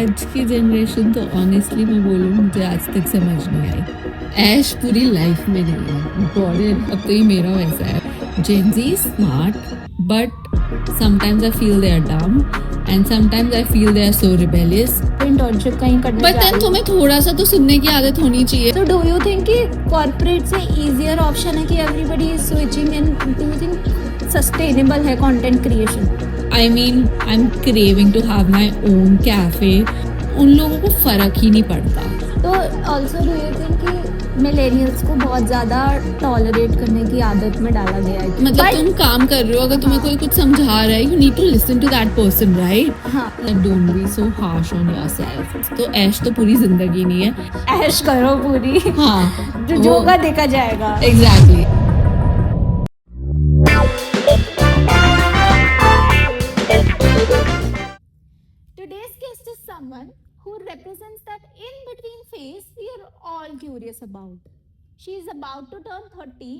आज की जनरेशन तो ऑनेस्टली मैं बोलूँ मुझे आज तक समझ नहीं आई। ऐश पूरी लाइफ में नहीं है। गॉड अब तो ये मेरा वैसा है। Gen Z smart but sometimes I feel they are dumb and sometimes I feel they are so rebellious. Internship कहीं करने बट जा देन रही तुम्हें थोड़ा सा तो सुनने की आदत होनी चाहिए। तो डू यू थिंक कि कॉर्पोरेट से इजियर ऑप्शन है कि everybody is switching and do you think sustainable है content creation? I mean, I'm craving to have my own cafe. उन लोगों को फर्क ही नहीं पड़ता। तो ऑल्सो डू यू थिंक कि मिलेनियल्स को बहुत ज़्यादा टॉलरेट करने की आदत में डाला गया है? मतलब तुम काम कर रहे हो, अगर तुम्हें कोई कुछ समझा रहा है, you need to listen to that person, right? हाँ, Don't be so harsh on yourself. तो ऐश तो पूरी जिंदगी नहीं है। ऐश करो पूरी। हाँ, जो होगा देखा जाएगा। Exactly. Today's guest is someone who represents that in-between phase we are all curious about. She is about to turn 30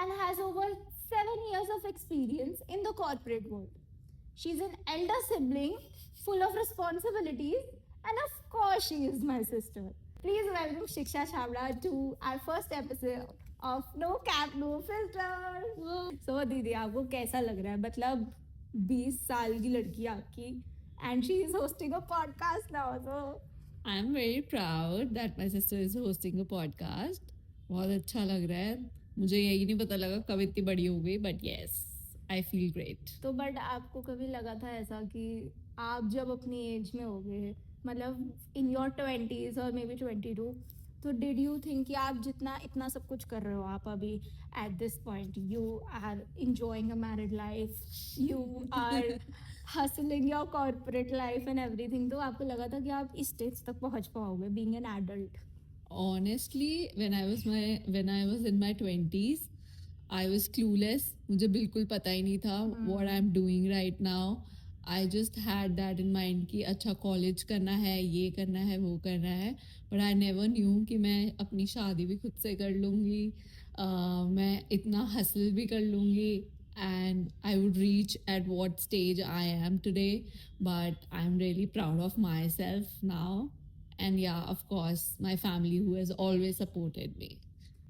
and has over 7 years of experience in the corporate world. She's an elder sibling full of responsibilities, and of course she is my sister. Please welcome Shiksha Chhabra to our first episode of No Cap No Filter. So दीदी आपको कैसा लग रहा है? मतलब 20 साल की लड़की आपकी and she is hosting a podcast now. So I'm very proud that my sister is hosting a podcast. बहुत अच्छा लग रहा है। मुझे यही नहीं पता लगा कब इतनी बड़ी हो गई, but yes, I feel great. तो बट आपको कभी लगा था ऐसा कि आप जब अपनी एज में होगे, मतलब इन योर 20s और मे बी 22, तो डिड यू थिंक कि आप जितना इतना सब कुछ कर रहे हो, आप अभी at this point you are enjoying a married life, you are hustling your corporate life and everything, तो आपको लगा था कि आप इस स्टेज तक पहुंच पाओगे being an adult? Honestly, when I was in my 20s, I was clueless. मुझे बिल्कुल पता ही नहीं था what I'm doing right now. I just had that in mind कि अच्छा कॉलेज करना है, ये करना है, वो करना है, but I never knew कि मैं अपनी शादी भी खुद से कर लूँगी, मैं इतना हसल भी कर लूँगी, and I would reach at what stage I am today. But I'm really proud of myself now. And yeah, of course, my family who has always supported me.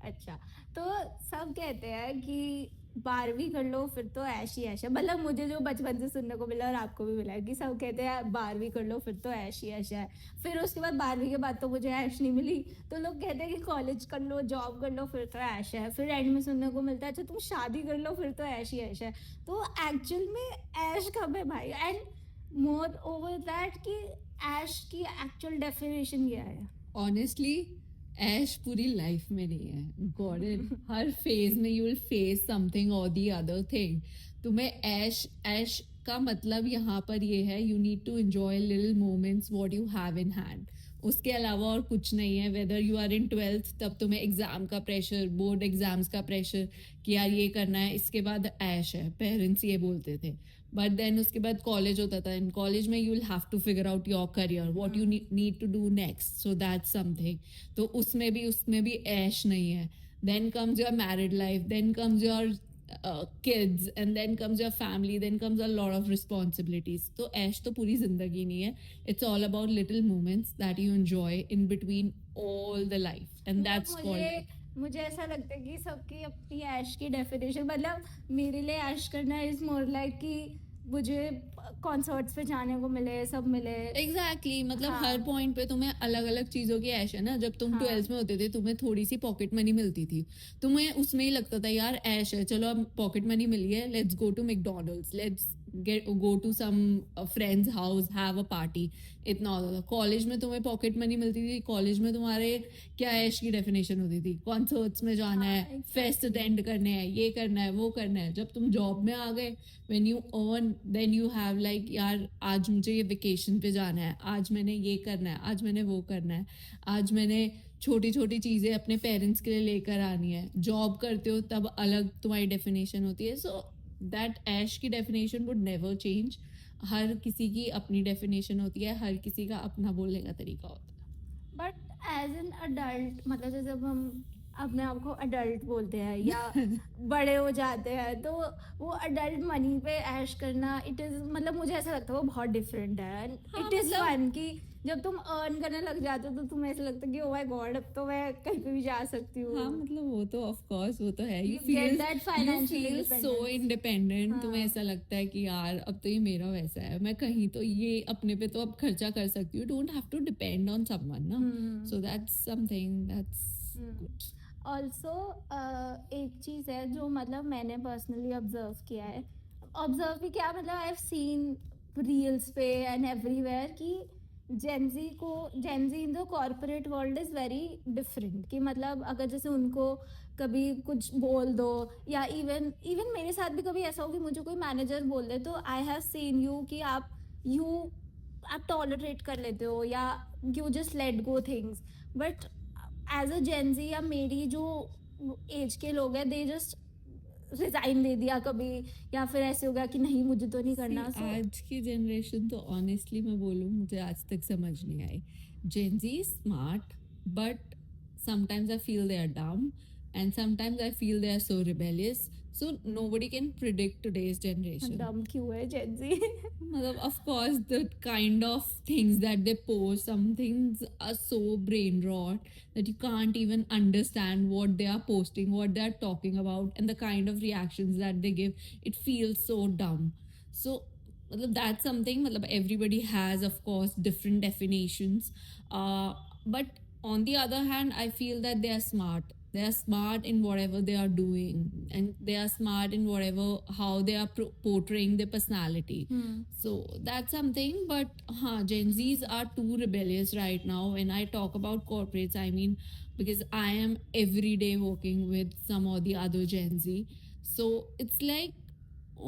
अच्छा, तो सब कहते हैं कि 12वीं कर लो फिर तो ऐश ही ऐश है। मतलब मुझे जो बचपन से सुनने को मिला और आपको भी मिला है कि सब कहते हैं 12वीं कर लो फिर तो ऐश ही ऐश है। फिर उसके बाद 12वीं के बाद तो मुझे ऐश नहीं मिली, तो लोग कहते हैं कि कॉलेज कर लो, जॉब कर लो फिर तो ऐश है। फिर एंड में सुनने को मिलता है अच्छा तुम शादी कर लो फिर तो ऐश ही ऐश है। तो एक्चुअल में ऐश कब है भाई? एंड मोर ओवर दैट कि ऐश की एक्चुअल डेफिनेशन क्या है? Honestly, ऐश पूरी लाइफ में नहीं है। गॉड हर फेज में यू विल फेस समथिंग और दी अदर थिंग। तुम्हें ऐश का मतलब यहाँ पर ये है you need to enjoy little moments what you have in hand. उसके अलावा और कुछ नहीं है। Whether you are in 12th तब तुम्हें एग्जाम का प्रेशर, बोर्ड एग्जाम्स का प्रेशर कि यार ये करना है, इसके बाद ऐश है, पेरेंट्स ये बोलते थे। बट देन उसके बाद कॉलेज होता था, इन कॉलेज में you will have to figure out your career, what you need to do next, so that's something. तो उसमें भी ऐश नहीं है। Then comes your married life, then comes your kids, and then comes your family, then comes a lot of responsibilities. तो ऐश तो पूरी जिंदगी नहीं है। It's all about little moments that you enjoy in between all the life, and that's called life. मुझे ऐसा लगता है कि सबकी अपनी ऐश की डेफिनेशन, मतलब मेरे लिए ऐश करना इज मोर लाइक कि मुझे कॉन्सर्ट्स पे जाने को मिले, सब मिले। Exactly, मतलब हाँ. हर पॉइंट पे तुम्हें अलग अलग चीजों की ऐश है ना। जब तुम 12th में होते थे तुम्हें थोड़ी सी पॉकेट मनी मिलती थी, तुम्हें उसमें ही लगता था यार ऐश है, चलो अब पॉकेट मनी मिली है, let's go to McDonald's, let's go to some friend's house, have a party। इतना होता था। कॉलेज में तुम्हें पॉकेट मनी मिलती थी, कॉलेज में तुम्हारे क्या ऐश की डेफिनेशन होती थी, कॉन्सर्ट्स में जाना है, फेस्ट अटेंड करने हैं, ये करना है, वो करना है। जब तुम जॉब में आ गए, when you earn, then you have like यार आज मुझे ये वेकेशन पे जाना है, आज मैंने ये करना है, आज मैंने वो करना है, आज मैंने छोटी छोटी चीज़ें अपने पेरेंट्स के लिए लेकर आनी है। जॉब करते हो तब अलग तुम्हारी डेफिनेशन होती है। सो दैट ऐश की डेफिनेशन वुड नेवर चेंज। हर किसी की अपनी डेफिनेशन होती है, हर किसी का अपना बोलने का तरीका होता है। बट एज एन अडल्ट, मतलब जैसे जब हम अपने आप को अडल्ट बोलते हैं या बड़े हो जाते हैं, तो वो अडल्ट मनी पे ऐश करना, इट इज, मतलब मुझे ऐसा लगता है वो बहुत डिफरेंट है। इट इज फन कि जब तुम अर्न करने लग जाते हो तो तुम्हें ऐसा लगता है कि ओ माय गॉड अब तो मैं कहीं पे भी जा सकती हाँ हूँ. मतलब वो तो ऑफ कोर्स वो तो है You get that financial you feel so independence. Independent तुम्हें हाँ. ऐसा लगता है कि यार अब तो ये मेरा वैसा है मैं कहीं तो ये अपने पे तो अब खर्चा कर सकती हूँ don't have to depend on someone ना hmm. So that's something that's good also एक चीज़ है जो मतलब मैंने पर्सनली ऑब्जर्व किया है. ऑब्जर्व भी क्या मतलब आई हैव सीन रील्स पे एंड एवरीवेयर कि Gen Z in the corporate world is very different. कि मतलब अगर जैसे उनको कभी कुछ बोल दो या इवन इवन मेरे साथ भी कभी ऐसा हो कि मुझे कोई मैनेजर बोल दे तो आई हैव सीन यू कि आप टॉलरेट कर लेते हो या you just let go things. But as a Gen Z या मेरी जो एज के लोग हैं दे जस्ट रिजाइन दे दिया कभी या फिर ऐसे हो गया कि नहीं मुझे तो नहीं करना. See, आज की जनरेशन तो ऑनेस्टली मैं बोलूँ मुझे आज तक समझ नहीं आई Gen Z is smart but sometimes I feel they are dumb and sometimes I feel they are so rebellious so nobody can predict today's generation डम क्यों है जेंजी. मतलब of course the kind of things that they post some things are so brain rot that you can't even understand what they are posting what they are talking about and the kind of reactions that they give it feels so dumb so मतलब that's something मतलब everybody has of course different definitions but on the other hand I feel that they are smart in whatever they are doing and they are smart in whatever how they are portraying their personality so that's something but Gen Z's are too rebellious right now when I talk about corporates I mean because I am every day working with some or the other Gen Z so it's like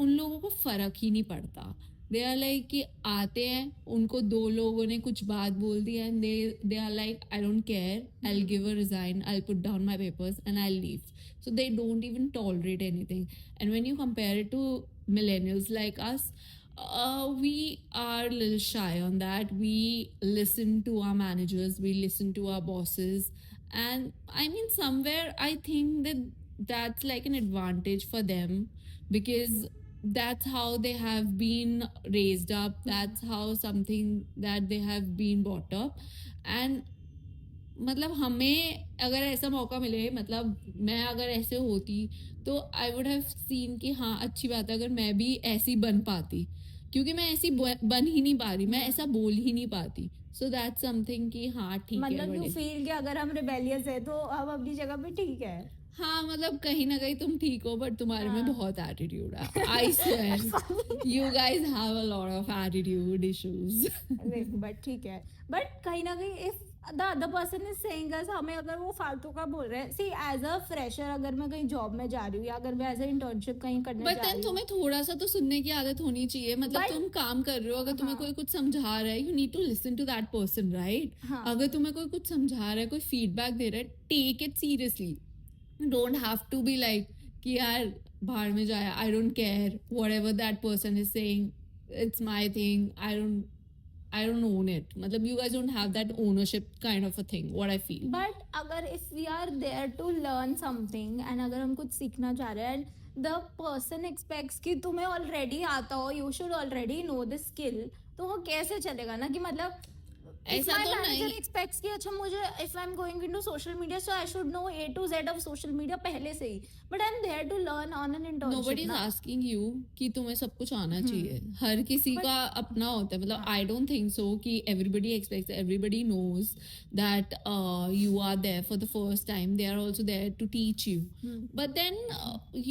उन लोगों को फर्क ही नहीं पड़ता दे are like कि आते हैं उनको दो लोगों ने कुछ बात बोल दी and they are like I don't care I will give a resign I will put down my papers and I leave so they don't even tolerate anything and when you compare it to millennials like us we are a little shy on that we listen to our managers we listen to our bosses and I mean somewhere I think that that's like an advantage for them because that's how they have been raised up that's how something that they have been brought up and मतलब हमें अगर ऐसा मौका मिले मतलब मैं अगर ऐसे होती तो आई वुड हैव सीन कि हाँ अच्छी बात है अगर मैं भी ऐसी बन पाती क्योंकि मैं ऐसी बन ही नहीं पा रही मैं ऐसा बोल ही नहीं पाती सो दैट्स समथिंग कि हाँ ठीक है मतलब यू बढ़िया। फील कि अगर हम रिबेलियस है तो हम अपनी जगह पे ठीक है. हाँ मतलब कहीं ना कहीं तुम ठीक हो बट तुम्हारे में हाँ. बहुत एटीट्यूड है I swear you guys have a lot of attitude issues but ठीक है. बट कहीं ना कहीं if the other person is saying us हमें अगर वो फालतू का बोल रहे हैं सी एज अ फ्रेशर अगर मैं कहीं जॉब में जा रही हूँ या अगर मैं एज अ इंटर्नशिप कहीं करने बट जा देन रही हूँ तुम्हें थोड़ा सा तो सुनने की आदत होनी चाहिए मतलब But- तुम काम कर रहे हो अगर तुम्हें हाँ. कोई कुछ समझा रहा है you need to listen to that person right हाँ. अगर तुम्हें कोई कुछ समझा रहा है कोई फीडबैक दे रहा है take it seriously don't have to be like कि यार बाहर में जाए I don't care whatever that person is saying it's my thing I don't own it मतलब you guys don't have that ownership kind of a thing what I feel but अगर if we are there to learn something and अगर हम कुछ सीखना चाह रहे हैं and the person aspects कि तुम्हें ऑलरेडी आता हो you should already know this skill तो वो कैसे चलेगा ना कि मतलब ऐसा तो नहीं एक्सपेक्ट्स कि अच्छा मुझे if I am going into social media so I should know A to Z of social media पहले से ही but I am there to learn on an nobody is internship. asking you कि तुम्हें सब कुछ आना चाहिए हर किसी But- का अपना होता है मतलब I don't think so कि everybody expects everybody knows that you are there for the first time they are also there to teach you but then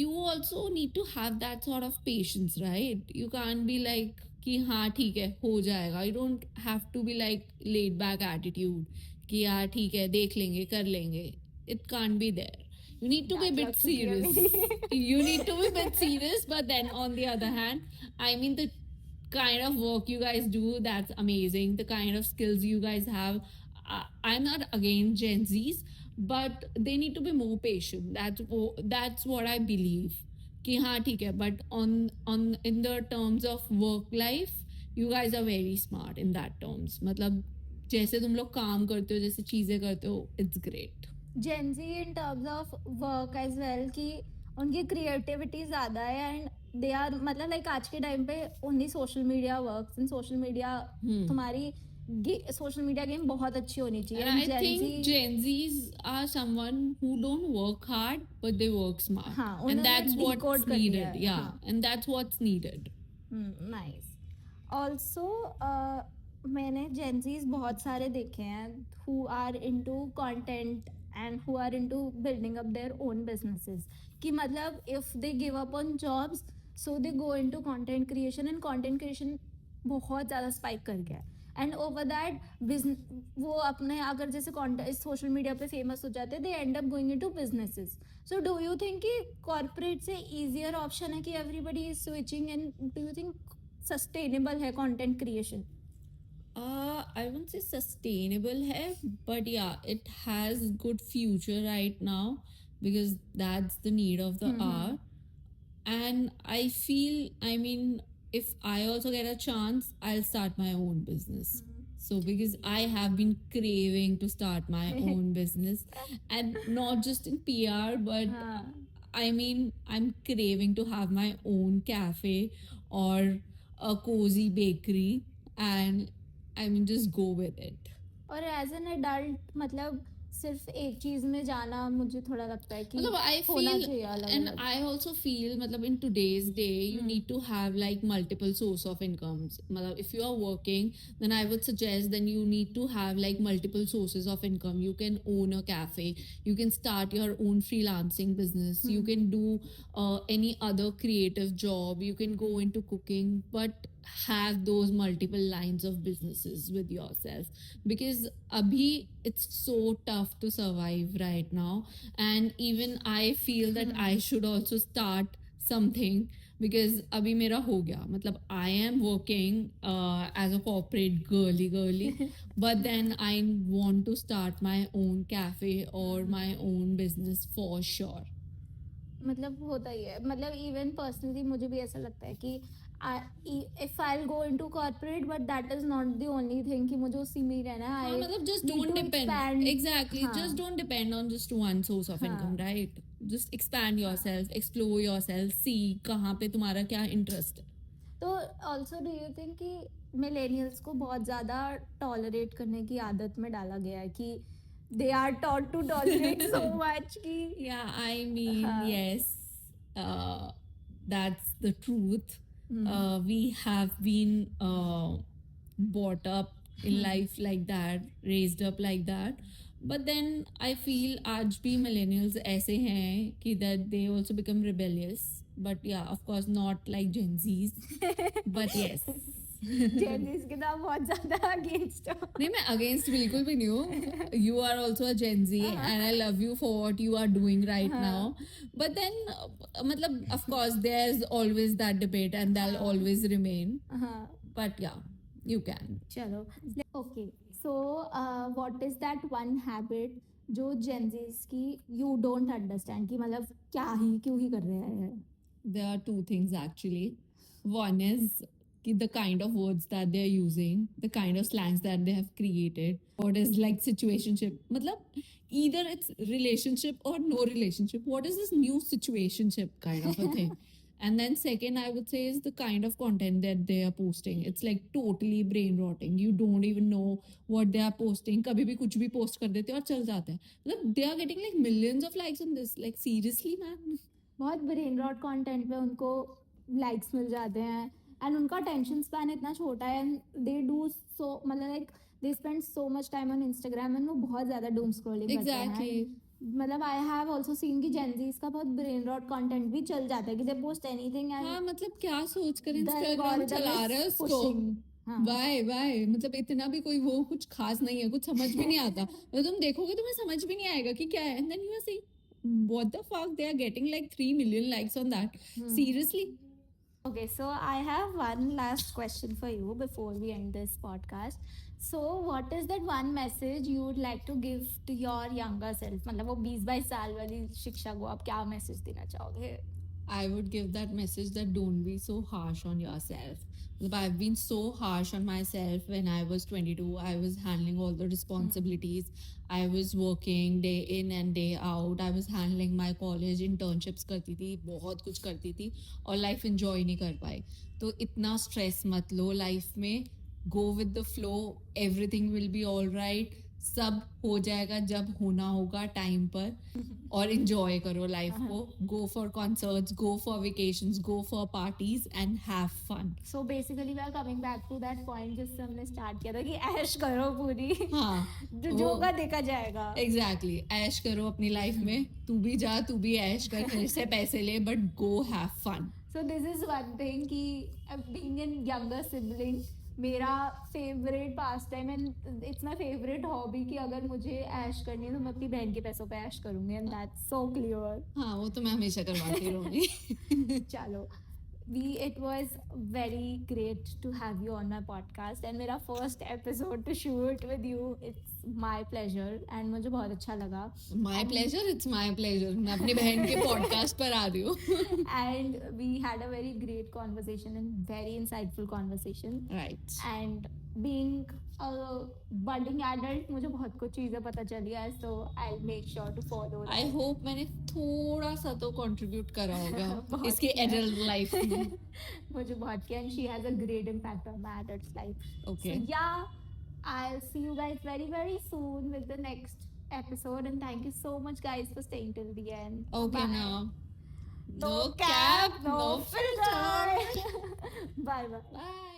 you also need to have that sort of patience right you can't be like कि हाँ ठीक है हो जाएगा you don't have to be like laid back attitude कि यार ठीक है देख लेंगे कर लेंगे it can't be there you need to be a bit serious you need to be a bit serious but then on the other hand I mean the kind of work you guys do that's amazing the kind of skills you guys have I'm not against Gen Z's but they need to be more patient that's what I believe कि हाँ ठीक है but on in the terms of work life you guys are very smart in that terms मतलब जैसे तुम लोग काम करते हो जैसे चीजें करते हो it's great Gen Z in terms of work as well कि उनकी क्रिएटिविटी ज़्यादा है एंड दे आर मतलब लाइक आज के टाइम पे only social media works and social media तुम्हारी सोशल मीडिया गेम बहुत अच्छी होनी चाहिए. And I Gen think Z, Gen Zs are someone who don't work hard, but they work smart. हाँ And उन्होंने that's डिकोड what's कर दिया needed. है. Yeah. हाँ. And that's what's needed. Nice. Also मैंने जेंजीज बहुत सारे देखे हैं who are into content and who are into building up their own businesses. कि मतलब if they give up on jobs so they go into content creation, and content creation बहुत ज़्यादा spike कर गया है. एंड ओवर दैट वो अपने अगर जैसे सोशल मीडिया पे फेमस हो जाते हैं, they end up going into businesses. So do you think कि कॉर्पोरेट से इजियर ऑप्शन है कि everybody is switching, and do you think sustainable है content creation? I wouldn't say sustainable hai, but yeah, it has good future right now because that's the need of the hour. And I feel, I mean, if I also get a chance, I'll start my own business. So because I have been craving to start my own business, and not just in PR, but I mean, I'm craving to have my own cafe or a cozy bakery, and I mean, just go with it. और as an adult मतलब सिर्फ एक चीज में जाना मुझे थोड़ा लगता है कि मतलब I होना feel, चाहिए अलग and अलग. I also feel, मतलब in today's day, you need to have like multiple source of incomes. मतलब if you are working, then I would suggest then you need to have like multiple sources of income. You can own a cafe, you can start your own freelancing business, you can do any other creative job, you can go into cooking, but have those multiple lines of businesses with yourself, because abhi it's so tough to survive right now. And even I feel that I should also start something, because abhi mera ho gaya, matlab I am working as a corporate girly but then I want to start my own cafe or my own business for sure. मतलब होता ही है. मतलब even personally मुझे भी ऐसा लगता है कि if I will go into corporate, but that is not the only thing कि मुझे उसी में ही रहना है. हाँ, मतलब just need don't to depend. expand. Exactly. हाँ. Just don't depend on just one source of income, right? Just expand yourself, explore yourself, see कहाँ पे तुम्हारा क्या interest है. तो ऑल्सो डू यू थिंक कि मिलेनियल्स को बहुत ज़्यादा टॉलरेट करने की आदत में डाला गया है कि they are taught to tolerate so much कि Yeah, I mean, yes, uh, that's the truth. We have been brought up in life like that, raised up like that. But then I feel आज भी millennials ऐसे हैं कि that they also become rebellious. But yeah, of course, not like Gen Zs. But yes. Gen Zs के तो बहुत ज़्यादा against हो. नहीं, मैं अगेंस्ट बिल्कुल भी नहीं हूँ. You are also a Gen Z and I love you for what you are doing right now. But then मतलब of course there's always that debate and that'll always remain. But yeah, you can. चलो. Okay, so what is that one habit जो Gen Zs की you don't understand कि मतलब क्यों ही कर रहे हैं? There are two things actually. One is the kind of words that they're using, the kind of slangs that they have created. What is like situationship? Matlab, either it's relationship or no relationship. What is this new situationship kind of a thing? And then second, I would say is the kind of content that they are posting. It's like totally brain rotting. You don't even know what they are posting. कभी भी कुछ भी post कर देते हैं और चल जाते हैं. मतलब they are getting like millions of likes on this. Like seriously, man. बहुत ब्रेन रॉट कंटेंट पे उनको लाइक्स मिल जाते हैं, एंड उनका अटेंशन स्पैन इतना छोटा है, एंड दे डू सो मतलब like they spend so much time on Instagram, and वो बहुत ज़्यादा डूम स्क्रॉलिंग करते हैं. Exactly. मतलब आई हैव ऑल्सो सीन कि जेनजीज का बहुत ब्रेन रॉट कंटेंट भी चल जाता है कि दे पोस्ट एनीथिंग एंड हाँ, मतलब क्या सोच कर the इंस्टाग्राम algorithm चला is रहा है उसको. pushing. हाँ. वाई मतलब इतना भी कोई वो कुछ खास नहीं है, कुछ समझ भी नहीं आता. मतलब तुम देखोगे तुम्हें समझ भी नहीं आएगा कि क्या है. And then you are saying what the fuck, they are getting like 3 million likes on that. Seriously. Okay, so I have one last question for you before we end this podcast. So what is that one message you would like to give to your younger self? मतलब वो 20-22 साल वाली शिक्षा को आप क्या message देना चाहोगे? I would give that message that don't be so harsh on yourself. I've been so harsh on myself when I was 22. I was handling all the responsibilities. I was working day in and day out. I was handling my college internships करती थी, बहुत कुछ करती थी और life enjoy नहीं कर पाई. तो इतना stress मत लो life में. go with the flow, everything will be all right, सब हो जाएगा जब होना होगा टाइम पर, और enjoy करो लाइफ को, go for concerts, go for vacations, go for parties and have fun. So basically we are coming back to that point जिससे हमने स्टार्ट किया था कि ऐश करो पूरी, हाँ, जो होगा देखा जाएगा. एग्जैक्टली, ऐश करो अपनी लाइफ में, तू भी जा, तू भी ऐश कर, मेरे से पैसे ले, but go have fun. So this is one thing कि being a younger sibling, मेरा favourite pass time and it's my favourite hobby कि अगर मुझे ऐश करनी है तो मैं अपनी बहन के पैसों पे ऐश करूंगी, एंड दैट्स सो क्लियर. हाँ, वो तो मैं हमेशा करवाती रहूंगी. चलो, it was very great to have you on my podcast and मेरा first episode to shoot with you. It's my pleasure and मुझे बहुत अच्छा लगा. My pleasure, it's my pleasure. मैं अपनी बहन के पॉडकास्ट पर आ रही हूँ. And we had a very great conversation and very insightful conversation. Right. And being a budding adult, मुझे बहुत कुछ चीज़ें पता चली है, so I'll make sure to follow that. I hope मैंने थोड़ा सा तो contribute करा होगा बहुत इसकी किया. adult life में. मुझे बहुत किया, and she has a great impact on my adult life. Okay. So yeah, I'll see you guys very very soon with the next episode, and thank you so much guys for staying till the end. Okay, Bye. now. No cap, no filter. Bye bye. Bye.